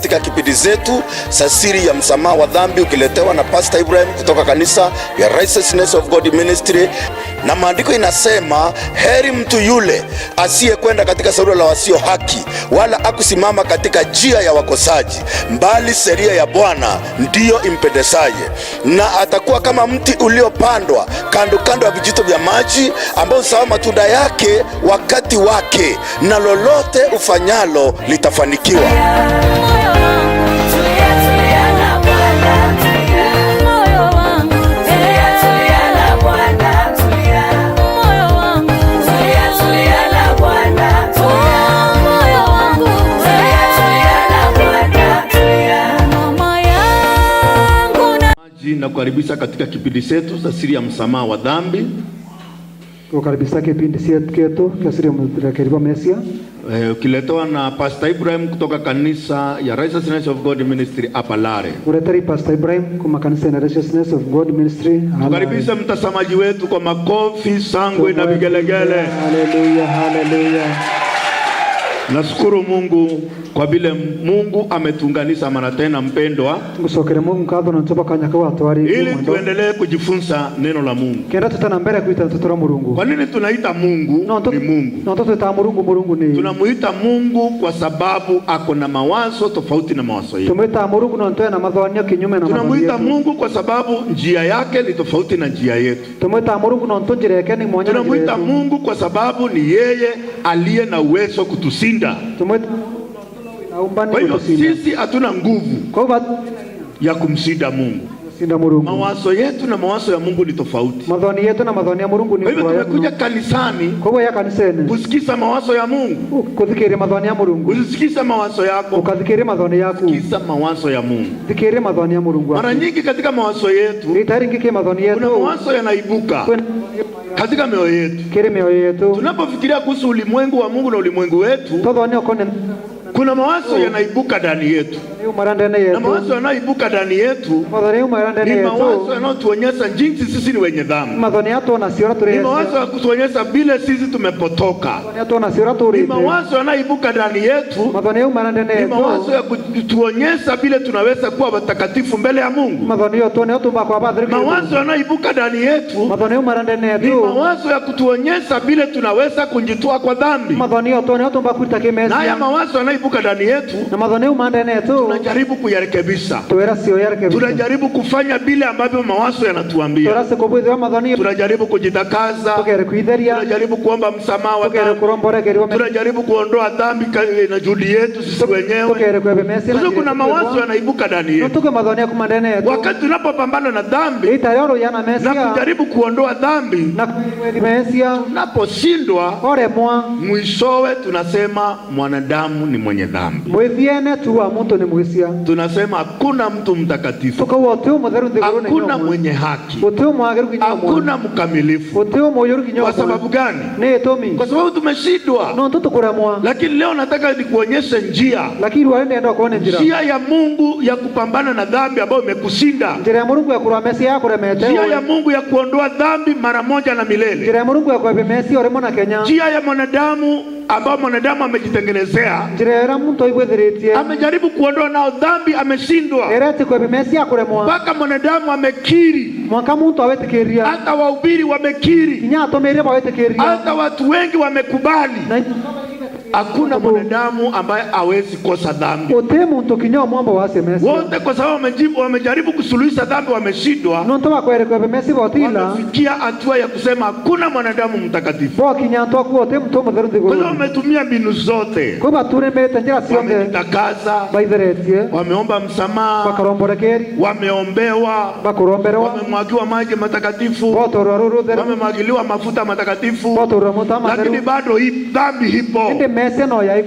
katika kipindi zetu za siri ya msamaha wa dhambi, ukiletewa na Pastor Ibrahim kutoka kanisa ya Righteousness of God Ministry. Na maandiko inasema, heri mtu yule asiyekwenda katika shauri la wasio haki, wala akusimama katika njia ya wakosaji, bali sheria ya Bwana ndiyo impendezaye. Na atakuwa kama mti uliopandwa kando kando ya vijito vya maji, ambao huzaa matunda yake wakati wake, na lolote ufanyalo litafanikiwa. Na kukaribisha katika kipindi chetu cha siri ya msamaha wa dhambi. Kukaribisha kipindi chetu cha siri ya Mesia. Ukiletewa na Pastor Ibrahim kutoka kanisa ya Righteousness of God Ministry Apalare. Uletari Pastor Ibrahim kwa kanisa ya Righteousness of God Ministry. Tukaribisha mtazamaji wetu kwa makofi, sangwe na vigelegele. Haleluya, haleluya. Nashukuru Mungu kwa vile Mungu ametuunganisha mara tena mpendwa, ngusokere Mungu kadho na ntoba kanyaka watu wari ili tuendelee kujifunza neno la Mungu. Kenda tutana mbele kuita tutora Mungu. Kwa nini tunaita Mungu ni Mungu? Na mtoto ta Mungu ni. Tunamuita Mungu kwa sababu ako na mawazo tofauti na mawazo yetu. Tumeita Mungu na ntoa na madhawanya kinyume na mawazo yetu. Tunamuita Mungu kwa sababu njia yake ni tofauti na njia yetu. Tumeita Mungu na ntoa njia yake ni moja. Tunamuita Mungu kwa sababu ni yeye aliye na uwezo kutusinda. Kwa hiyo sisi hatuna nguvu ya kumshinda Mungu. Mawazo yetu na mawazo ya Mungu ni tofauti. Madhani yetu na madhani ya Mungu ni tofauti. Kwa hivyo tumekuja kanisani kusikiza mawazo ya Mungu. Kufikiri madhani ya Mungu. Usikiza mawazo yako. Ukafikiri madhani yako. Sikiza mawazo ya Mungu. Fikiri madhani ya Mungu. Mara nyingi katika mawazo yetu kuna mawazo yanaibuka katika mioyo yetu. Kile mioyo yetu. Tunapofikiria kuhusu ulimwengu wa Mungu na ulimwengu wetu, kuna mawazo yanaibuka ndani yetu. Na mawazo yanaibuka ndani yetu ni mawazo yanayotuonyesha jinsi sisi ni wenye dhambi. Ni mawazo ya kutuonyesha vile sisi tumepotoka. Ni mawazo yanaibuka ndani yetu ni mawazo ya kutuonyesha vile tunaweza kuwa watakatifu mbele ya Mungu. Mawazo yanaibuka ndani yetu ni mawazo ya kutuonyesha vile tunaweza kujitoa kwa dhambi. Na haya mawazo yanaibuka ndani yetu tunajaribu kuyarekebisha. Tunajaribu kufanya vile ambavyo mawazo yanatuambia. Tunajaribu kujitakaza. Tunajaribu kuomba msamaha wa dhambi. Tunajaribu kuondoa dhambi na juhudi yetu sisi wenyewe. Kwa kuna mawazo yanaibuka ndani yetu. Wakati tunapopambana na dhambi na kujaribu kuondoa dhambi, tunaposhindwa, mwishowe tunasema mwanadamu ni mwenye dhambi. Tunasema hakuna mtu mtakatifu, hakuna mwenye haki, hakuna mkamilifu. Kwa sababu gani? Kwa sababu tumeshindwa. Lakini leo nataka nikuonyeshe njia ya Mungu ya kupambana na dhambi ambayo imekushinda. Njia ya Mungu ya kuondoa dhambi mara moja na milele. Njia ya mwanadamu ambao mwanadamu amejitengenezea. Amejaribu kuondoa nao dhambi, ameshindwa. Mpaka mwanadamu amekiri. Hata wahubiri wamekiri. Hata watu wengi wamekubali. Hakuna mwanadamu ambaye hawezi kosa dhambi. Wote kwa sababu wamejaribu kusuluhisha dhambi wameshindwa. Wamefikia hatua ya kusema hakuna mwanadamu mtakatifu. Kwa sababu wametumia mbinu zote. Wametakaza, wameomba msamaha, wameombewa, wamemwagiwa maji matakatifu, wamemwagiliwa mafuta matakatifu, lakini bado dhambi hipo.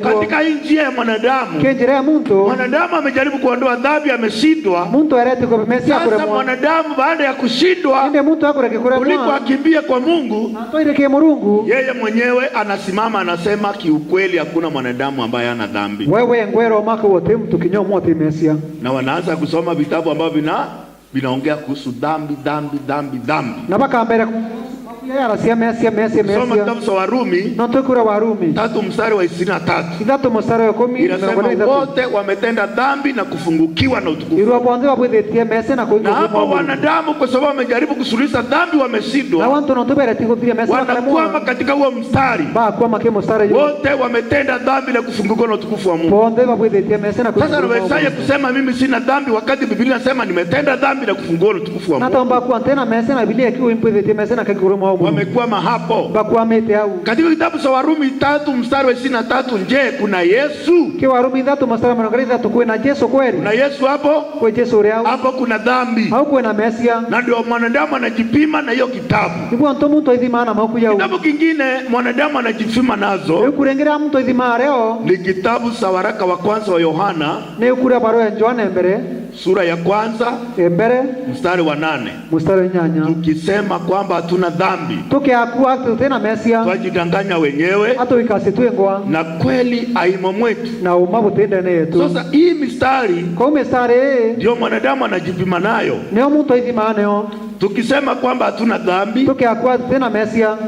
Katika njia ya mwanadamu amejaribu kuondoa dhambi, ameshindwa. Sasa mwanadamu baada ya kushindwa, kuliko akimbia kwa Mungu, yeye mwenyewe anasimama anasema, kiukweli hakuna mwanadamu ambaye hana dhambi. Na wanaanza kusoma vitabu ambavyo vinaongea kuhusu dhambi. Soma kitabu cha Warumi 3 mstari wa 23. Inasema wote wametenda dhambi na kufungukiwa na utukufu. Na hapo wanadamu kwa sababu wamejaribu kusuluhisha dhambi wameshindwa. Wanakwama katika huo mstari. Wote wametenda dhambi na kufungukiwa na utukufu wa Mungu. Sasa unawezaje kusema mimi sina dhambi wakati Biblia inasema nimetenda dhambi na kufungukiwa na utukufu wa Mungu? Wamekwama hapo. Katika kitabu cha Warumi 3 mstari wa 23, je, kuna Yesu? Kuna Yesu hapo? Hapo kuna dhambi. Na ndio mwanadamu anajipima na hiyo kitabu. Kitabu kingine mwanadamu anajipima nazo ni kitabu cha waraka wa kwanza wa Yohana sura ya kwanza mstari wa 8. Tukisema kwamba hatuna dhambi twajidanganya wenyewe na kweli haimo mwetu. Sasa hii mistari ndio mwanadamu anajipima nayo. Tukisema kwamba hatuna dhambi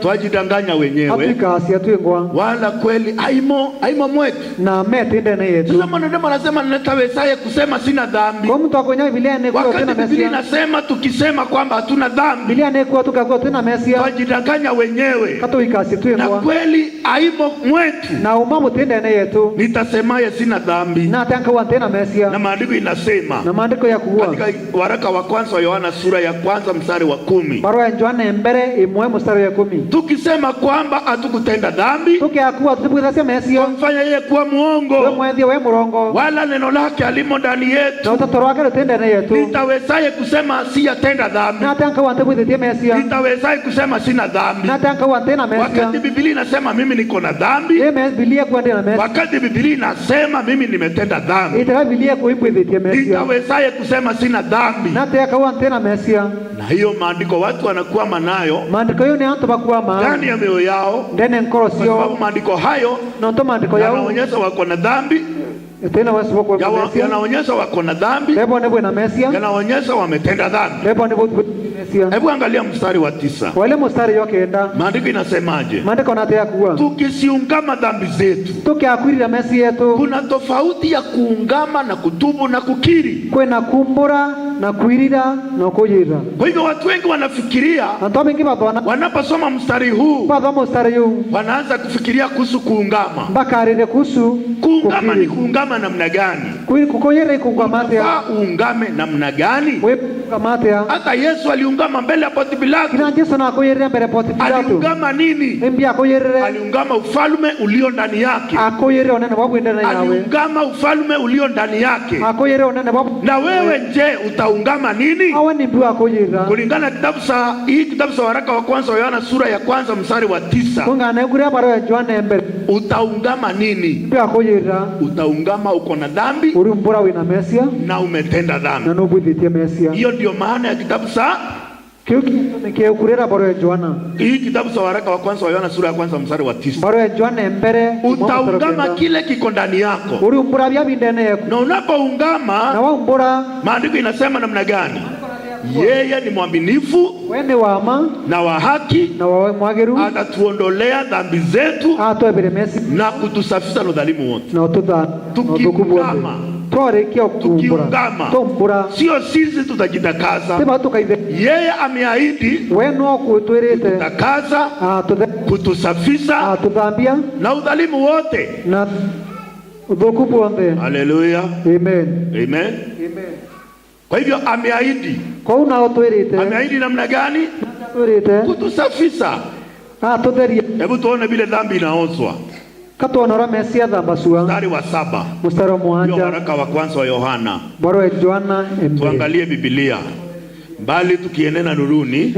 twajidanganya wenyewe wala kweli haimo mwetu. Sasa mwanadamu anasema nitawezaje kusema sina dhambi wakati Biblia inasema tukisema kwamba hatuna dhambi twajidanganya wenyewe na kweli haimo mwetu. Nitasemaje sina dhambi? Na maandiko inasema katika waraka wa kwanza wa Yohana sura ya kwanza mstari wa 10. Tukisema kwamba hatukutenda dhambi twamfanya yeye kuwa muongo wala neno lake halimo ndani yetu. Nitawezaje kusema siyatenda dhambi? Nitawezaje kusema sina dhambi wakati Biblia inasema mimi niko na dhambi? Wakati Biblia inasema mimi nimetenda dhambi, nitawezaje kusema sina dhambi? Na hiyo maandiko watu wanakuwa manayo ndani ya mioyo yao, kwa sababu maandiko hayo yanaonyesha wako na dhambi, yanaonyesha wako na dhambi, yanaonyesha wametenda dhambi. Hebu angalia mstari wa 9. Maandiko inasemaje? Tukisiungama dhambi zetu. Kuna tofauti ya kuungama na kutubu na kukiri. Kwa hivyo watu wengi wanafikiria, wanaposoma mstari huu wanaanza kufikiria kuhusu kuungama. Kuungama ni kuungama namna gani? Uungame namna gani? Hata Yesu aliungama mbele ya Ponti Pilato. Aliungama nini? Aliungama ufalme ulio ndani yake. Aliungama ufalme ulio ndani yake. Na wewe je, utaungama nini? Kulingana kitabu cha waraka wa kwanza wa Yohana sura ya kwanza mstari wa 9. Utaungama nini? Utaungama uko na dhambi na umetenda dhambi. Hiyo ndio maana ya kitabu cha hii kitabu cha waraka wa kwanza wa Yohana sura ya kwanza mstari wa 9. Utaungama kile kiko ndani yako. Na unapoungama, maandiko inasema namna gani? Yeye ni mwaminifu na wa haki, atatuondolea dhambi zetu na kutusafisha na udhalimu wote. Tukiungama, sio sisi tutajitakasa. Yeye ameahidi kututakasa, kutusafisha na udhalimu wote. Haleluya. Amen. Kwa hivyo ameahidi. Ameahidi namna gani? Kutusafisha. Hebu tuone vile dhambi inaozwa. Mstari wa 7. Waraka wa kwanza wa Yohana. Tuangalie Biblia. Mbali tukienenda nuruni,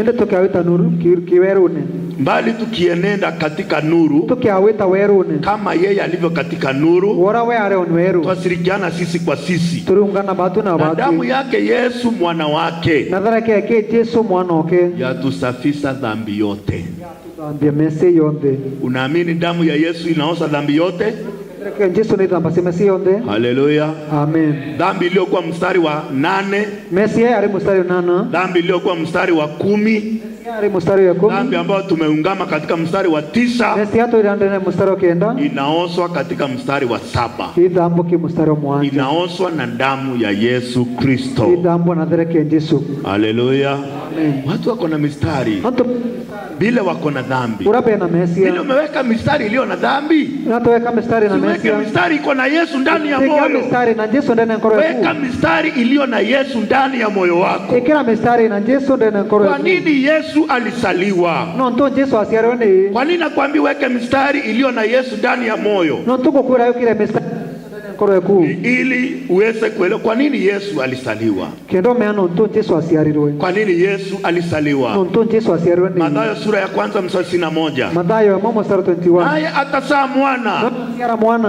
mbali tukienenda katika nuru, kama yeye alivyo katika nuru, twashirikiana sisi kwa sisi. Na damu yake Yesu mwana wake yatusafisha dhambi yote. Unaamini damu ya Yesu inaosha dhambi yote? Yesu ni dhambi simesi onde. Haleluya. Amen. Dhambi iliyokuwa mstari wa 8. Mesia ari mstari wa 8. Dhambi iliyokuwa mstari wa 10. Ari mstari wa 10. Dhambi ambayo tumeungama katika mstari wa 9. Mesia to irandene mstari wa 9. Inaoswa katika mstari wa 7. Hii dhambi ki mstari wa 1. Inaoswa na damu ya Yesu Kristo. Hii dhambi na dhere ke Yesu. Haleluya. Amen. Watu wako na mistari. Bila wako na dhambi. Urabe na Mesia. Bila umeweka mistari iliyo na dhambi. Unatoweka mistari na Mesia. Weka mistari iko na Yesu ndani ya moyo. Weka mistari na Yesu ndani ya nkoro yako. Weka mistari iliyo na Yesu ndani ya moyo wako. Weka mistari na Yesu ndani ya nkoro yako. Kwa nini Yesu alisaliwa? No nto Yesu asiarone. Kwa nini nakwambia weka mistari iliyo na Yesu ndani ya moyo? No tuko kura yokile mistari ili uweze kuelewa kwa nini Yesu alisaliwa. Kendo meano nto Yesu asiarirwe. Kwa nini Yesu alisaliwa? No nto Yesu asiarirwe. Mathayo sura ya 1 mstari 21. Mathayo mama sura 21. Naye atazaa mwana.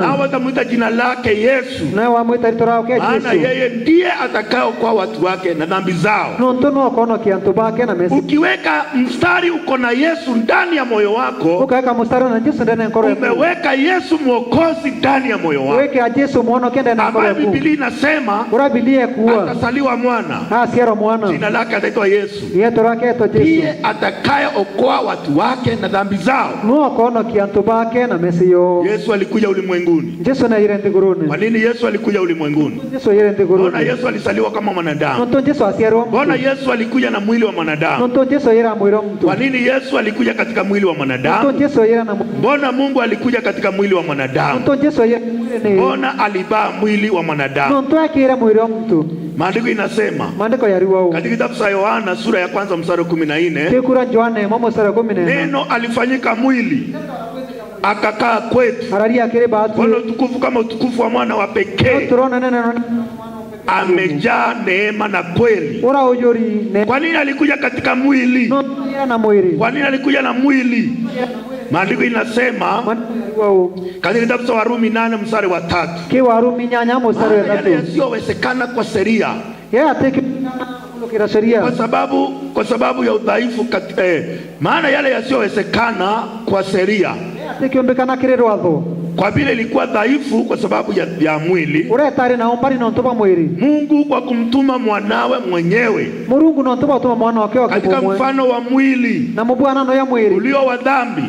Na watamuita jina lake Yesu. Na wamuita jina lake Yesu. Maana yeye ndiye atakao kwa watu wake na dhambi zao. No nto no kono kianto bake na Yesu. Ukiweka mstari uko na Yesu ndani ya moyo wako. Ukaweka mstari na Yesu ndani ya nkoro yako. Umeweka Yesu Mwokozi ndani ya moyo wako. Weka Yesu muono kenda na nkoro yako. Biblia inasema Biblia kuwa atasaliwa mwana. Siaro mwana. Jina lake ataitwa Yesu. Yeto lake eto Yesu. Ndiye atakaye okoa watu wake na dhambi zao. No kono kianto bake na Mesio. Yesu alikuja ulimwenguni. Yesu na yire ndiguruni. Kwa nini Yesu alikuja ulimwenguni? Yesu yire ndiguruni. Mbona Yesu alisaliwa kama mwanadamu? No Yesu asiaro. Mbona Yesu alikuja na mwili wa mwanadamu? No Yesu yire mwili mtu. Kwa nini Yesu alikuja katika mwili wa mwanadamu? No Yesu yire na. Mbona Mungu alikuja katika mwili wa mwanadamu? No Yesu yire ni. Mbona alivaa mwili wa mwanadamu? No Yesu akira mwili mtu. Maandiko inasema. Maandiko yariwao. Katika kitabu cha Yohana sura ya 1 mstari 14. Tekura Yohana mama mstari 14. Neno alifanyika mwili. Akakaa kwetu. Araria kile bahati. Kwa utukufu kama utukufu wa mwana wa pekee. Tunaona neno amejaa neema na kweli. Ora ujuri. Kwa nini alikuja katika mwili? No na mwili. Kwa nini alikuja na mwili? Maandiko inasema katika kitabu cha Warumi 8 mstari wa 3. Ki Warumi nyanya mstari wa 3. Yale yasiyowezekana kwa sheria. Yeye ateke kila sheria. Kwa sababu ya udhaifu maana yale yasiyowezekana kwa sheria. Atekiombekana kirero adho. Kwa vile ilikuwa dhaifu kwa sababu ya mwili. Uretari na ombari na ntoba mwili. Mungu kwa kumtuma mwanawe mwenyewe. Mungu na ntoba tuma mwana wake katika mfano wa mwili. Na mubwana no ya mwili. Ulio wa dhambi.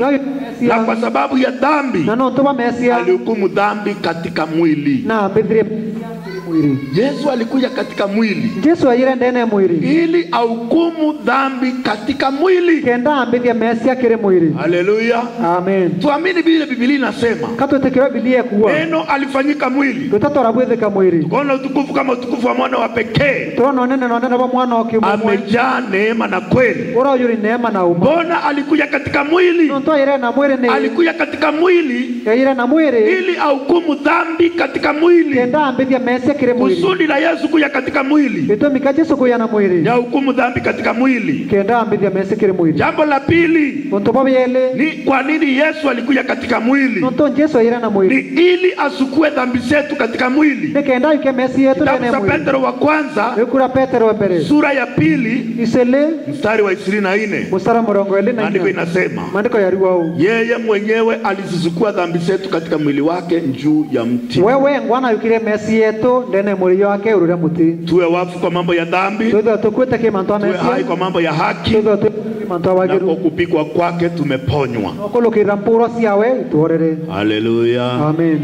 Na kwa sababu ya dhambi. Na ntoba Mesia. Alihukumu dhambi katika mwili. Na bidhire mwili. Yesu alikuja katika mwili. Yesu ayire ndene mwili. Ili ahukumu dhambi katika mwili. Kenda ambithia Mesia kire mwili. Haleluya. Amen. Tuamini vile Biblia inasema. Kato tekero Biblia kuwa. Neno alifanyika mwili. Tutato rabwetheka mwili. Tunaona utukufu kama utukufu wa mwana wa pekee. Tunaona neno wa mwana wa kimungu. Amejaa neema na kweli. Ora yuri neema na uma. Mbona alikuja katika mwili? Nto ire na mwili ni. Alikuja katika mwili. Ire na mwili. Ili ahukumu dhambi katika mwili. Kenda ambithia Mesia kire mwili. Kusudi la Yesu kuja katika mwili. Beto mikajesu kuya na mwili. Ya hukumu dhambi katika mwili. Kenda ambithia Mesia kire mwili. Jambo la pili. Nto yele. Ni kwa nini Yesu alikuja katika mwili? Nto Yesu ire na mwili. Ni ili asukue dhambi zetu katika mwili. Nikenda yuke Mesia yetu ndani ya mwili. Petro wa kwanza. Yukura Petro wa mbere. Sura ya 2. Isele. Mstari wa 24. Mstari murongo 24. Maandiko inasema. Maandiko yariwao. Yeye mwenyewe alizisukua dhambi zetu katika mwili wake juu ya mti. Wewe ngwana yukire Mesia yetu ndani mwili wake urure muti. Tuwe wafu kwa mambo ya dhambi. Tuwe tukwete kema ntwa Mesia. Tuwe hai kwa mambo ya haki. Tuwe mantwa wagiru. Na kwa kupigwa kwake tumeponywa. Okolokira mpuro siawe tuorere. Haleluya. Amen.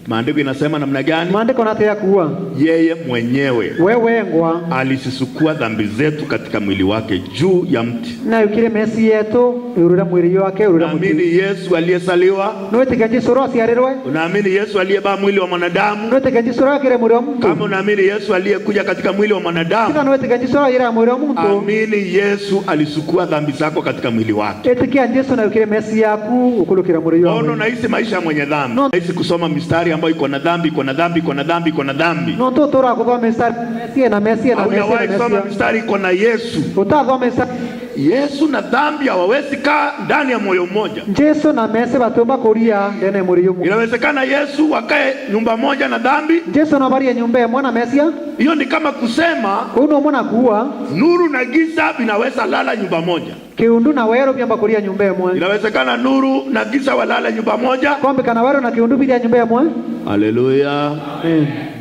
Maandiko inasema namna gani? Maandiko natea kuwa yeye mwenyewe wewe ngwa alisisukua dhambi zetu katika mwili wake juu ya mti. Na yukire Mesi yetu urura mwili wake urura mti. Unaamini Yesu aliyesaliwa? Note kanji soro siarerwe. Unaamini Yesu aliyebaa mwili wa mwanadamu? Note kanji soro kire mwili wa mtu. Kama unaamini Yesu aliyekuja katika mwili wa mwanadamu? Kila note kanji soro ira mwili wa mtu. Amini Yesu alisukua dhambi zako katika mwili wake. Etikia Yesu na yukire Mesi yaku ukulukira mwili wake. Ono naishi maisha mwenye dhambi. Naishi kusoma mistari ambayo iko na dhambi, iko na dhambi, iko na dhambi, iko na dhambi. No to tora kwa mistari Mesi na Mesi na Mesi. Kusoma mistari iko na Yesu. Utazo mistari Yesu na dhambi hawawezi kaa ndani ya moyo mmoja. Yesu na Mesi batomba kuria ndani ya moyo mmoja. Inawezekana Yesu wakae nyumba moja na dhambi. Yesu na bari ya nyumba ya mwana Mesi. Hiyo ni kama kusema uno mwana kuwa nuru na giza vinaweza lala nyumba moja. kiundu na weru byamba kulia nyumba emwe. Inawezekana nuru na giza walala nyumba moja. Kombe kana weru na kiundu bilia nyumba emwe. Haleluya.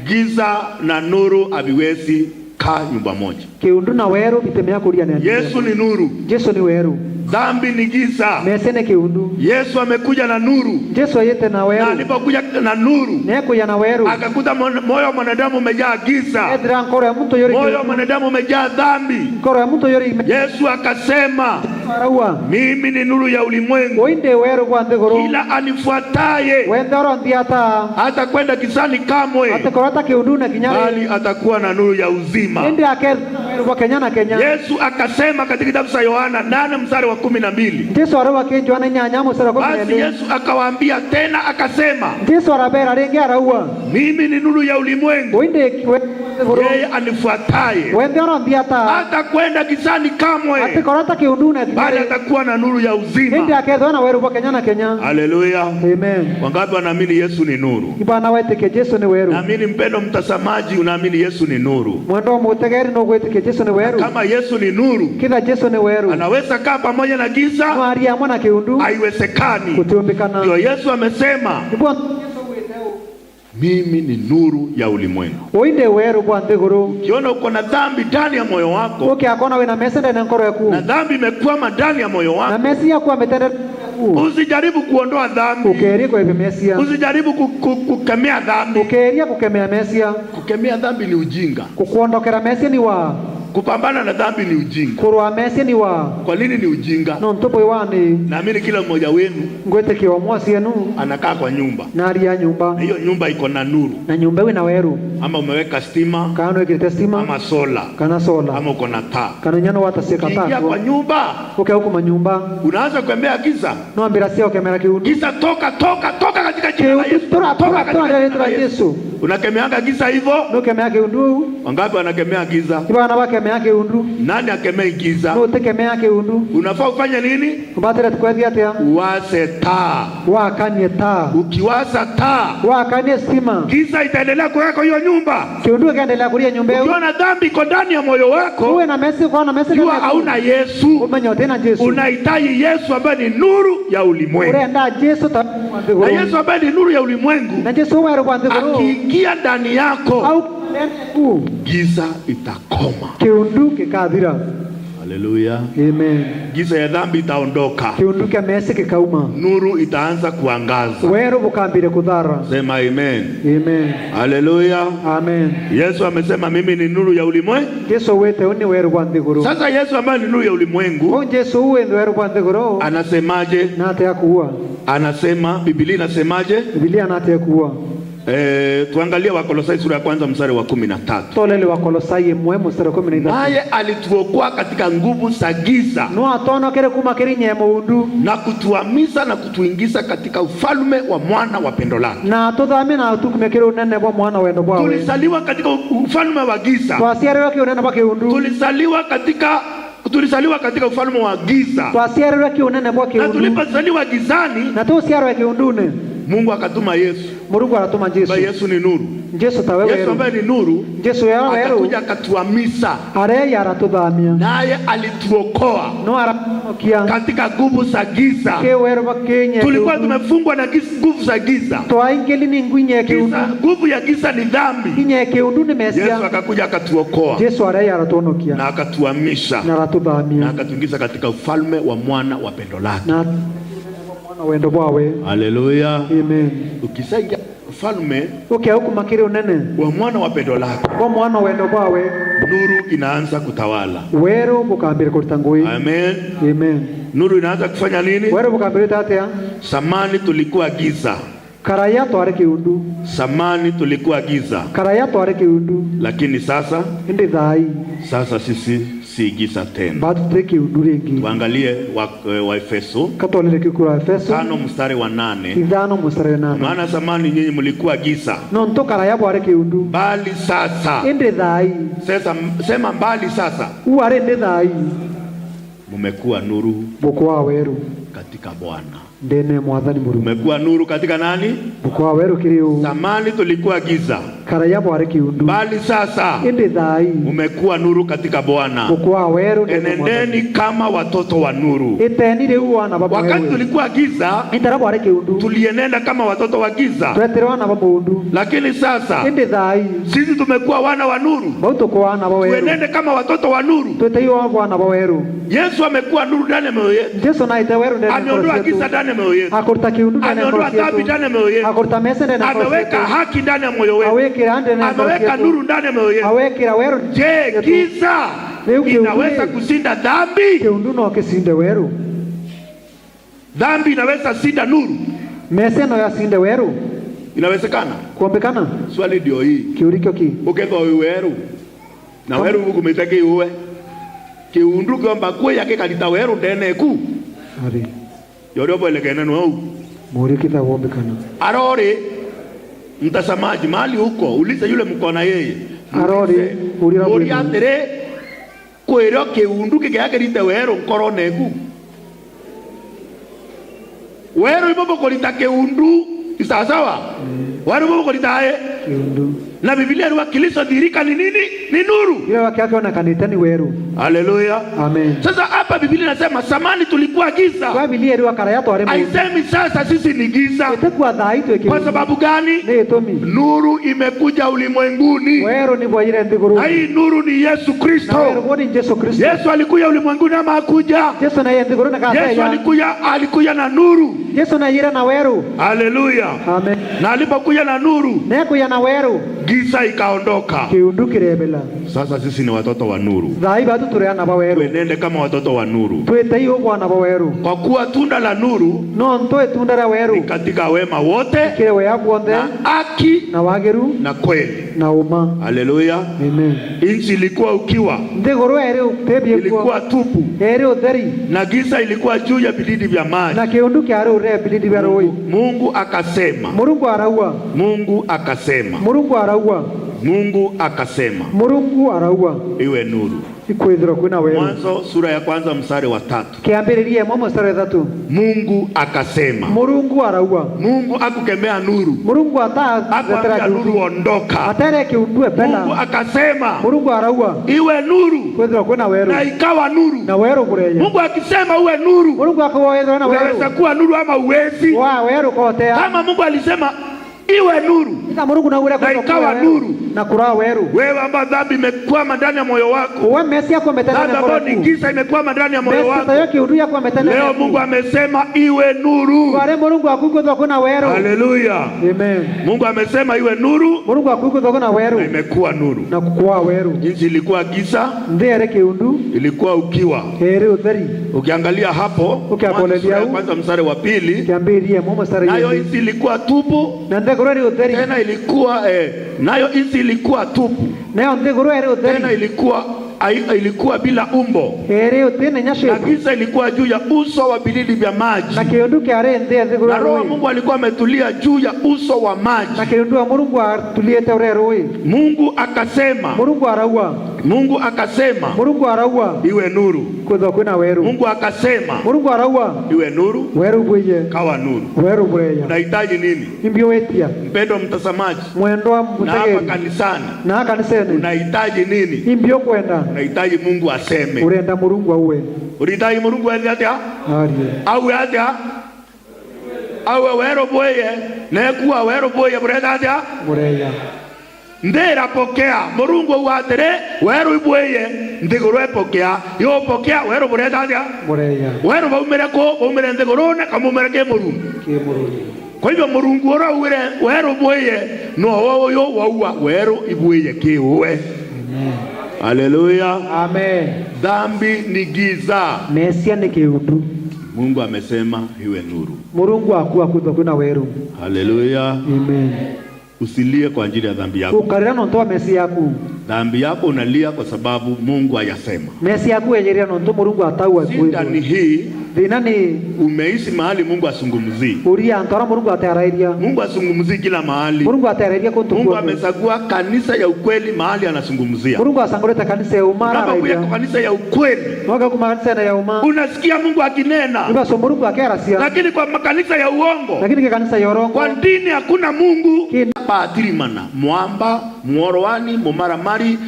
Giza na nuru haviwezi kaa nyumba moja. Kiundu na weru bitemea kulia na Yesu ni nuru. Yesu ni weru. Dhambi ni giza. Mesene kiundu. Yesu amekuja na nuru. Yesu ayete na weru. Na alipokuja na nuru, nekuja na weru, akakuta moyo wa mwanadamu umejaa giza. Edra nkoro ya mtu yori. Moyo wa mwanadamu umejaa dhambi. Nkoro ya mtu yori. Yesu akasema, mimi ni nuru ya ulimwengu. Oinde weru kwa ndegoro. Kila anifuataye wendoro ndiata hata kwenda gizani kamwe, atakorata kiundu na kinyari, bali atakuwa na nuru ya uzima. Ende aker kwa Kenya na Kenya. Yesu akasema katika kitabu cha Yohana 8:12. Yesu arawa kenjo ana nyanya mstari wa 12. Basi Yesu akawaambia tena akasema, Yesu arabera rengi arawa, mimi ni nuru ya ulimwengu. Oinde yeye anifuataye wendoro ndiata hata kwenda gizani kamwe, atakorata kiundu na bali atakuwa na nuru ya uzima. Ende aker na weru kwa Kenya na Kenya. Haleluya. Amen. Wangapi wanaamini Yesu ni nuru? Ibana weteke Yesu ni weru. Naamini mpendo mtazamaji unaamini Yesu ni nuru. Mwendo mutegeri no weteke Yesu ni weru. Kama Yesu ni nuru, kila Yesu ni weru, anaweza kaa pamoja na giza? Maria mwana kiundu haiwezekani. kutumbikana. Ndio Yesu amesema, mimi ni nuru ya ulimwengu. Oinde weru kwa ndegoro. Ukiona uko na dhambi ndani ya moyo wako, okay, akona we na mesende na nkoro yaku, na dhambi imekwama ndani ya moyo wako, na mesi yako ametenda, usijaribu kuondoa dhambi. Ukeria kwa mesia, usijaribu kukemea dhambi. Ukeria kukemea mesia. Kukemea dhambi ni ujinga. Kukuondokera mesia ni wa kupambana na dhambi ni ujinga. Kurwa mesia ni wa. Kwa nini ni ujinga? No ntopo iwani. Naamini kila mmoja wenu ngwete kiwa mwasi yenu anakaa kwa nyumba. Nari ya nyumba. Na hiyo nyumba iko na nuru. Na nyumba ina weru. Ama umeweka stima. Kana wekete stima. Ama sola. Kana sola. Ama uko na taa. Kana nyano wataseka taa. Ingia kwa nyumba. Okay, huko manyumba. Unaanza kuambia giza. No ambira sio kamera kiundu. Giza toka katika jina la Yesu. Toka katika Yesu. Unakemeanga giza hivyo? No kemea kiundu. Wangapi wanakemea giza? Ibana wakemea kiundu. Nani akemea giza? No tekemea kiundu. Unafaa ufanye nini? Kubatera tukwezi atia. Uwase taa. Wakanye taa. Ukiwasa taa, wakanye stima, giza itaendelea kuweka hiyo nyumba. Kiundu kaendelea kulia nyumba yako. Ukiona dhambi iko ndani ya moyo wako, uwe na mesi kwa na mesi jua hauna Yesu. Umenyote na Yesu. Unahitaji Yesu ambaye ni nuru ya ulimwengu. Unaenda Yesu ta. Na Yesu ambaye ni nuru ya ulimwengu. Na Yesu wewe kwa ndegoro. Akiingia ndani yako, au giza itakoma. Kiundu kikadhira. Haleluya. Amen. Giza ya dhambi itaondoka. Kiundu kia mesi kikauma. Nuru itaanza kuangaza. Wewe bukambire kudhara. Sema amen. Amen. Haleluya. Amen. Yesu amesema mimi ni nuru ya ulimwengu. Yesu wete uni wewe kwa ndegoro. Sasa Yesu ambaye ni nuru ya ulimwengu, on Yesu uwe wewe kwa ndegoro. Anasemaje? Na hata kuua. Anasema Biblia inasemaje? Biblia na hata kuua. Tuangalie Wakolosai sura ya kwanza mstari wa 13. Tolele Wakolosai mwe mstari wa 13. Naye alituokoa katika nguvu za giza. No atono kere kumakiri nyemo undu. Na kutuhamisha na kutuingiza katika ufalme wa mwana wa pendo lake. Na tudhame na tukumekere unene wa mwana wendo bwawe. Tulisaliwa katika ufalme wa giza. Twasiare wake unene bwake undu. Tulisaliwa katika ufalme wa giza. Twasiare wake unene bwake undu. Na tulipozaliwa gizani, na tusiare wake undune, Mungu akatuma Yesu. Mungu anatuma Yesu. Yesu ni nuru. Yesu tawewe. Yesu ambaye ni nuru. Yesu yawe akakuja akatuhamisha. Are yaratudhamia. Naye alituokoa. No arakia. Katika nguvu za giza. Kewero bakenye. Tulikuwa tumefungwa na nguvu za giza. Toaingeli ni ngwinye kiundu. Nguvu ya giza ni dhambi. Kinye kiundu ni mesia. Yesu akakuja akatuokoa. Yesu are yaratuonokia. Na akatuhamisha. Na aratudhamia. Na akatuingiza katika ufalme wa mwana wa pendo lake. Na wendo bwawe. Haleluya. Amen. Ukisaidia ufalme huku makiri unene wa mwana wa pendo lake, wa mwana wendo bwawe, nuru inaanza kutawala. Wero bukambire kulitangui. Amen. Amen. Nuru inaanza kufanya nini? Wero bukambire tatea. Samani tulikuwa giza. Karaya tware kiundu. Samani tulikuwa giza. Karaya tware kiundu. Lakini sasa ndi dhai. Sasa sisi si giza tena. Bado teki udurengi. Tuangalie wa Efeso. Katolele kikura Efeso. 5 mstari wa 8. 5 mstari wa 8. Maana zamani nyinyi mlikuwa giza. No ntoka ya bware kiundu. Bali sasa. Ndi dhai. Sasa sema mbali sasa. Uare ndi dhai. Mumekuwa nuru. Bukwa weru. Katika Bwana. Ndene mwadhani muru. Mumekuwa nuru katika nani? Bukwa weru kiriu. Zamani tulikuwa giza. bali sasa umekuwa nuru katika Bwana. Enendeni kama watoto wa nuru. Wakati tulikuwa giza, tulienenda kama watoto wa giza, lakini sasa sisi tumekuwa wana wa nuru, tuenende kama watoto wa nuru. Yesu amekuwa nuru ndani ya mioyo yetu. Ameondoa giza ndani ya mioyo yetu. Ameondoa dhambi ndani ya mioyo yetu. Ameweka haki ndani ya moyo wetu. Ameweka nuru ndani ya mioyo yetu. Je, giza inaweza kushinda dhambi? Dhambi inaweza kushinda nuru? Inawezekana? Swali ndio hii. Uketho weru na weru gumiteke uwe kiundu kwamba kwa yake kalita weru ndene ku yorio boelekene no muri kitagomekana arore mtazamaji mali huko uliza yule mkona yeye arore uri atere kwero kiundu kike yake lita weru korone ku weru ibobo kolita kiundu isasawa wanu bobo kolita kiundu na Biblia inawakilisha dhirika ni nini? Ni nuru. Ile wakiake wanakanita ni weru. Haleluya. Amen. Sasa hapa Biblia inasema samani tulikuwa giza. Kwa Biblia ile wakara yato aremo. Haisemi sasa sisi ni giza. Kwa sababu gani? Nuru imekuja ulimwenguni. Weru ni bwajire ndiguru. Hii nuru ni Yesu Kristo. Weru ni Yesu Kristo. Yesu alikuja ulimwenguni ama hakuja? Yesu na yeye ndiguru na kasa. Yesu alikuja na nuru. Yesu na yira na weru. Haleluya. Amen. Na alipokuja na nuru, nekuja na weru, giza ikaondoka. Sasa sisi ni watoto wa nuru. Tuenende kama watoto wa nuru. Kwa kuwa tunda la nuru ni katika wema wote na haki na kweli. Haleluya. Nchi ilikuwa ukiwa, ilikuwa tupu, na giza ilikuwa juu ya vilindi vya maji. Mungu akasema, Mungu akasema iwe nuru. Mwanzo sura ya kwanza mstari wa 3. Mungu akasema. Mungu akukemea nuru. Akwambia nuru ondoka. Mungu akasema iwe nuru, na ikawa nuru. Mungu akisema uwe nuru, unaweza kuwa nuru ama uwezi. Kama Mungu alisema iwe nuru na ikawa nuru, wewe ambao dhambi imekwama ndani ya moyo wako, ambao ni giza imekwama ndani ya moyo wako, leo Mungu amesema iwe nuru. Haleluya. Mungu amesema iwe nuru na imekuwa nuru. Jinsi ilikuwa giza, ilikuwa ukiwa. Ukiangalia hapo kwanza mstari wa 2, nayo jinsi ilikuwa tupu, tena ilikuwa nayo nchi ilikuwa tupu, tena ilikuwa bila umbo, na giza ilikuwa juu ya uso wa vilindi vya maji, na Roho wa Mungu alikuwa ametulia juu ya uso wa maji. Mungu akasema iwe nuru. Mungu akasema iwe nuru, kawa nuru. Unahitaji nini mpendo mtazamaji? Na hapa kanisani unahitaji nini? Unahitaji Mungu aseme. Unahitaji Mungu atia au wero boye na kuwa wero boye bureda atia ndera pokea Mungu watere weru ibweye ndigoro epokea yo pokea weru bureda atia weru baumere ndigoro kama umereke Mungu. Kwa hivyo Mungu ora weru boye no woyo waua weru ibweye kiwe. Haleluya. Amen. Dhambi ni giza, mesia ni kiundu. Mungu amesema iwe nuru. Mungu akuwa kuna weru. Haleluya. Amen. Usilie kwa ajili ya dhambi yako. Ukarira ntoa mesi yako. Dhambi yako unalia kwa sababu Mungu hayasema. Mesi yako yenyeria nto Mungu ataua. Shida ni hii, Vinani umeishi mahali Mungu asungumzii. Uria antora Mungu ataraidia. Mungu asungumzii kila mahali. Mungu ataraidia kuntu. Mungu amesagua kanisa ya ukweli mahali anasungumzia. Mungu asangoleta kanisa ya umara raidia. Kwa kanisa ya ukweli. Mwaka kuma kanisa ya umara. Unasikia Mungu akinena. Ibaso Mungu akerasia. Lakini kwa makanisa ya uongo. Lakini kwa kanisa ya urongo. Kwa dini hakuna Mungu. Paatirimana, Mwamba, Mworowani, Mumaramari,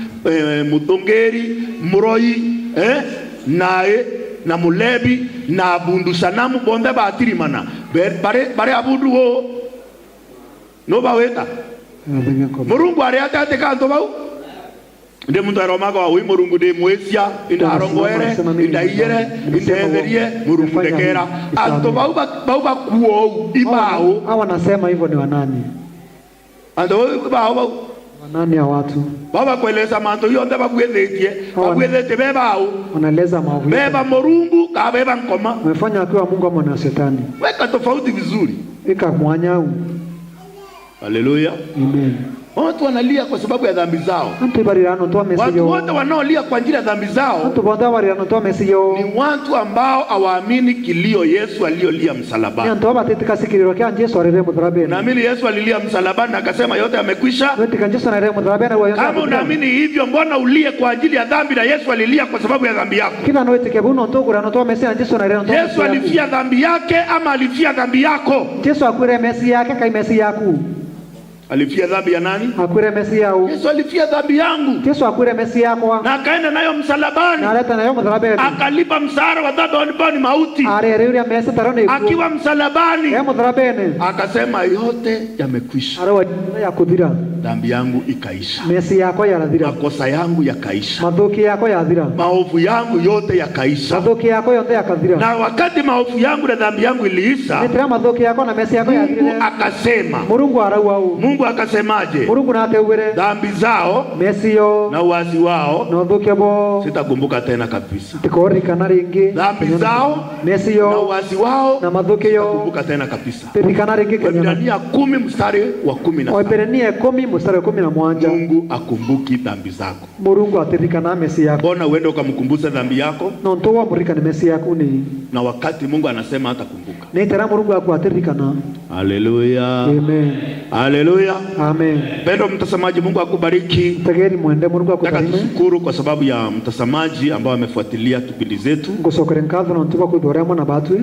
Mudongeri, Muroi, nae na Mulebi na abundu sanamu bonde baatirimana. Bare abundu ho no baweta. Murungu ari atate kanto bau. Nde muntu aromaga wa murungu de mwesia inda arongoere inda iyere inda everie murungu dekera anto bau kuo ibao. Hawa nasema hivyo ni wanani? Ando baba wanani ya watu baba kueleza manto yonde bagwethete bebao wanaeleza maovu beba Murungu ka beba nkoma wamefanya akiwa Mungu ama na shetani. Weka tofauti vizuri, ika mwanyau. Haleluya, amen. Watu wanalia kwa sababu ya dhambi zao. Watu wote wanaolia kwa ajili ya dhambi zao ni watu ambao hawaamini kilio Yesu aliyolia msalabani. Naamini Yesu alilia msalabani na akasema yote yamekwisha. Kama unaamini hivyo, mbona ulie kwa ajili ya dhambi na Yesu alilia kwa sababu ya dhambi yako? Yesu alifia dhambi yake ama alifia dhambi yako? Alifia dhambi ya nani? Akwire mesi yao. Yesu alifia dhambi yangu. Yesu akwire mesi yako. Na akaenda nayo msalabani. Na aleta nayo msalabani. Akalipa msara wa dhambi ambao ni mauti. Arere mesi tarone. Akiwa msalabani. Ya msalabani. Akasema yote yamekwisha. Arawa ya kudira. Dhambi yangu ikaisha. Mesi yako yaradhira. Makosa yangu yakaisha. Madhoki yako yadhira. Maovu yangu yote yakaisha. Madhoki yako yote yakadhira. Na wakati maovu yangu na dhambi yangu iliisha, nitira madhoki yako na mesi yako yadhira. Mungu akasema. Mungu arauau. Mungu akasemaje? Mungu na ateure. Dhambi zao mesio na uasi wao no dhukebo sitakumbuka tena kabisa. Tikori kanaringi. Dhambi zao mesio na uasi wao na madhukio sitakumbuka tena kabisa. Tikanaringi Waebrania 10 mstari wa 17. Waebrania 10 mstari wa 11. Mungu akumbuki dhambi zako. Mungu atirikana mesi yako. Mbona uende ukamkumbusa dhambi yako? No ntoa murika ni mesi yako ni. Na wakati Mungu anasema hatakumbuka. Ni tera Mungu akuatirikana. Haleluya. Amen. Haleluya. Amen. Pendo mtazamaji, Mungu akubariki. Tegeri muende Mungu akubariki. Nashukuru kwa sababu ya mtazamaji ambao amefuatilia kipindi zetu. Ngosokerenkazo na ntuba kudorema na batu.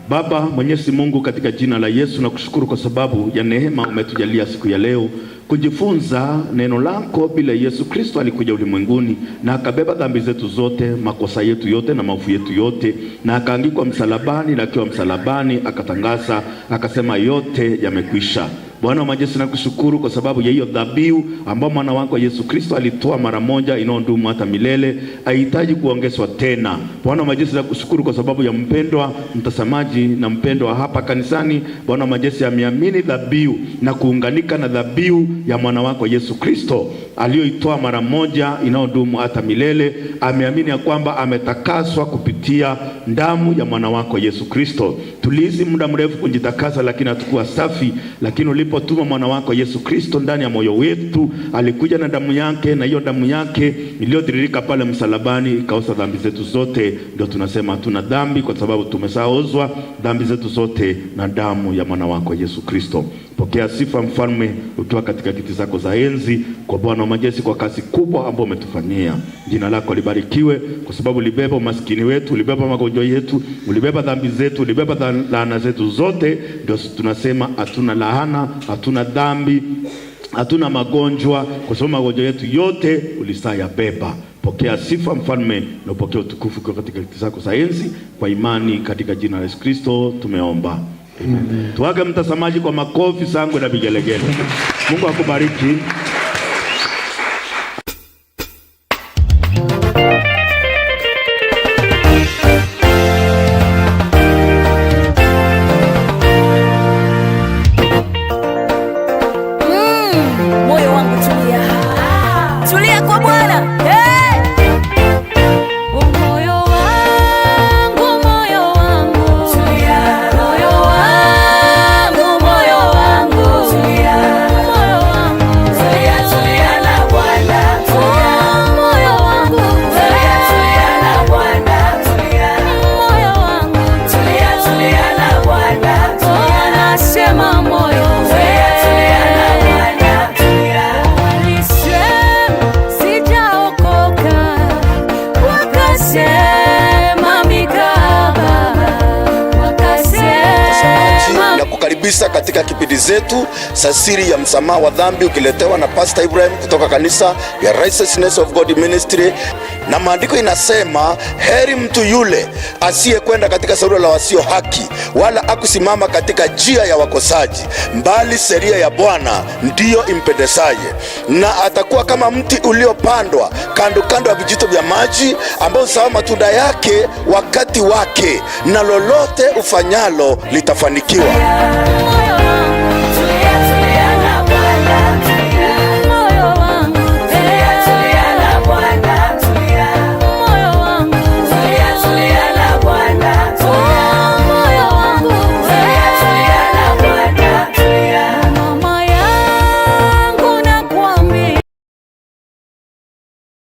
Baba Mwenyezi Mungu, katika jina la Yesu nakushukuru kwa sababu ya neema umetujalia siku ya leo kujifunza neno lako. Bila Yesu Kristo alikuja ulimwenguni na akabeba dhambi zetu zote, makosa yetu yote na maovu yetu yote, na akaangikwa msalabani, na akiwa msalabani akatangaza akasema yote yamekwisha. Bwana wa majeshi nakushukuru kwa sababu ya hiyo dhabihu ambayo mwana wako Yesu Kristo alitoa mara moja inayodumu hata milele, haihitaji kuongezwa tena. Bwana wa majeshi nakushukuru kwa sababu ya mpendwa mtazamaji na mpendwa hapa kanisani. Bwana wa majeshi ameamini dhabihu na kuunganika na dhabihu ya mwana wako Yesu Kristo aliyoitoa mara moja inayodumu hata milele. Ameamini ya kwamba ametakaswa kupitia damu ya mwana wako Yesu Kristo. Tuliishi muda mrefu kujitakasa, lakini hatukuwa safi, lakini ulipotuma mwana wako Yesu Kristo ndani ya moyo wetu, alikuja na damu yake, na hiyo damu yake iliyotiririka pale msalabani ikaosha dhambi zetu zote. Ndio tunasema hatuna dhambi kwa sababu tumesaozwa dhambi zetu zote na damu ya mwana wako Yesu Kristo. Pokea sifa mfalme, ukiwa katika kiti zako za enzi, kwa Bwana wa majeshi, kwa kazi kubwa ambayo umetufanyia. Jina lako libarikiwe kwa sababu ulibeba umaskini wetu, ulibeba magonjwa yetu, ulibeba dhambi zetu, ulibeba laana zetu zote. Ndio tunasema hatuna laana, hatuna dhambi, hatuna magonjwa, kwa sababu magonjwa yetu yote ulisayabeba. Pokea sifa mfalme, na upokea utukufu kwa katika kiti zako za enzi, kwa imani katika jina la Yesu Kristo tumeomba. Amen. Tuage mtazamaji kwa makofi, sangwe na vigelegele. Mungu akubariki. Moyo wangu tulia. Tulia kwa Bwana. Yeah. kabisa katika kipindi zetu za siri ya msamaha wa dhambi, ukiletewa na Pastor Ibrahim kutoka kanisa ya Righteousness of God Ministry. Na maandiko inasema, heri mtu yule asiyekwenda katika shauri la wasio haki, wala akusimama katika njia ya wakosaji, mbali sheria ya Bwana ndiyo impendezaye. Na atakuwa kama mti uliopandwa kando kando ya vijito vya maji, ambao huzaa matunda yake wakati wake, na lolote ufanyalo litafanikiwa.